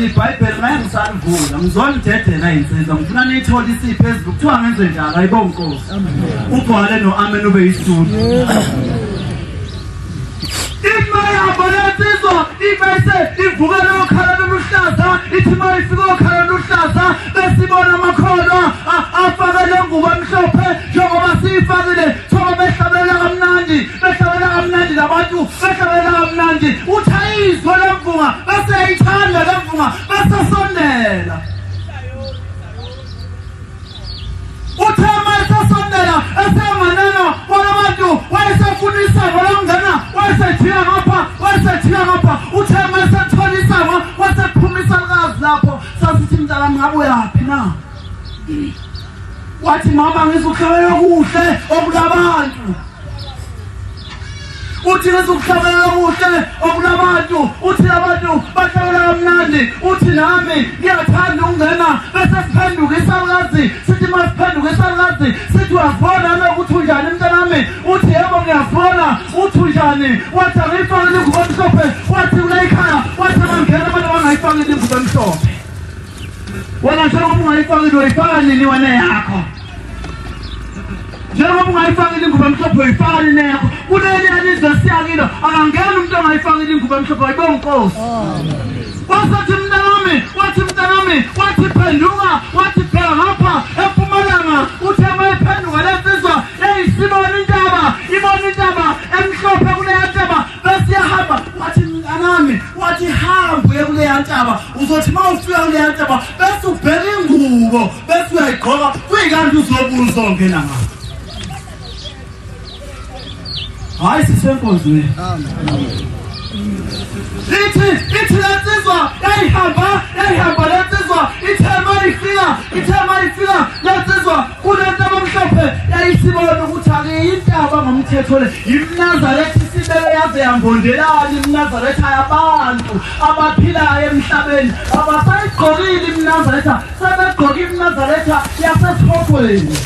ngiyolifunda iBhayibheli ngaye ngisalivula ngizona idedela insizwa ngifuna niyithole isiphezulu kuthiwa ngenze njalo ayibonge Nkosi ubhale no-amen ube yisitulo imaya bonatizo ibese ivukela okhala loluhlaza ithi mayifika okhala loluhlaza besibona amakhono afakele ngubo emhlophe njengoba siyifakile thoba behlabela kamnandi labantu behlabela kamnandi uthayizwe lemvunga bese yayithanda lemvunga bese sondela uthama esasondela esemanana walabantu wayesefunisa walangena wayesethiya ngapha uthama esetholisa wasephumisa lukazi lapho sasithi mntala ngabe yaphi na wathi mama ngizokuhlabela kuhle okulabantu uthi ngizokuhlabela kuhle okulabantu uthi abantu bahlabela kamnandi uthi nami ngiyathanda ukungena bese siphenduka isalukazi sithi masiphenduka isalukazi sithi uyazibona lokuthi unjani mntanami uthi yebo ngiyazibona uthi unjani wathi angiyifakile ingubo emhlophe wathi kula ekhaya wathi bangena abantu abangayifakile ingubo emhlophe wena njengoba ungayifakile uyifaka nini wena yakho njengoba ungayifakile ingubo emhlophe uyifaka nini yakho kuleli yalizwe siyakilo akangena umuntu ongayifakile ingubo emhlophe ayibonge Nkosi wathi mntanami wathi phenduka wathi phela ngapha eMpumalanga uthi mayiphenduka lesizwa yayisibona intaba emhlophe kuleya ntaba bese yahamba wathi mntanami wathi hamba uye kuleya ntaba uzothi mawufika kuleya ntaba bese ubheka ingubo bese uyayigqoka kuyikanti uzobuza ongena ngapha hayi sisenkonzweni ithi lensizwa yayihamba lensizwa ithema ifika lensizwa kunentaba emhlophe yayisibona ukuthi akuyintaba ngomthetho le imNazaretha isibele yaze yambondelana imNazaretha yabantu abaphilayo emhlabeni abasayigqokile imNazaretha sebegqoke imNazaretha yasesihogweni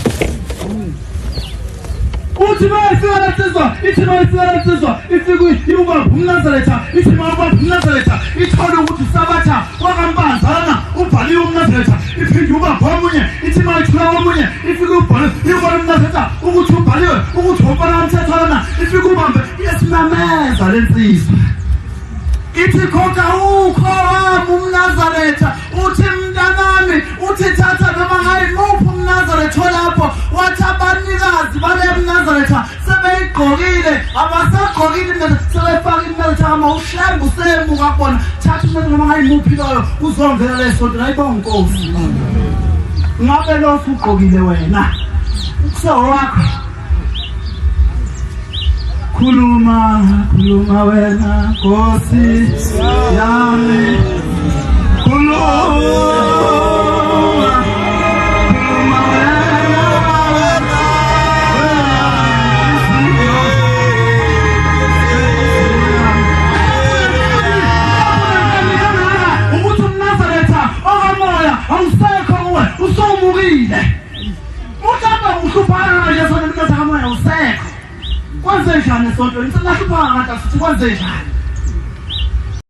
uthi mayifika lensizwa ifike yuba umNazaretha ithi mawuba umNazaretha ithole ukuthi usabatha wakambanzana ubhaliwe umNazaretha iphinde uba ngomunye ithi mayithula omunye ifike ubhaliwe yuba umNazaretha ukuthi ubhaliwe ukuthi ubhala umthetho lana ifike ubambe yesimameza lensizwa ithi khokha ukho wami umNazaretha uthi mntanami uthi thatha noma ngayimuphi umNazaretha lapho wathi abanikazi bale mNazaretha sebeyigqokile abasagqokile sebefaka imNazaretha amawuhlembu semuka kubona thatha noma ngayimuphi loyo uzongena lesonto ayibonge Nkosi ngabe lo ugqokile wena ukusewakho khuluma wena Nkosi yami khuluma ukuthi umNazaretha okamoya awusekho kuwe usomukile uhlamba uhluphala nje sonto umoya usekho kwenze njani sonto ngisahlupha ngathi asithi kwenze njani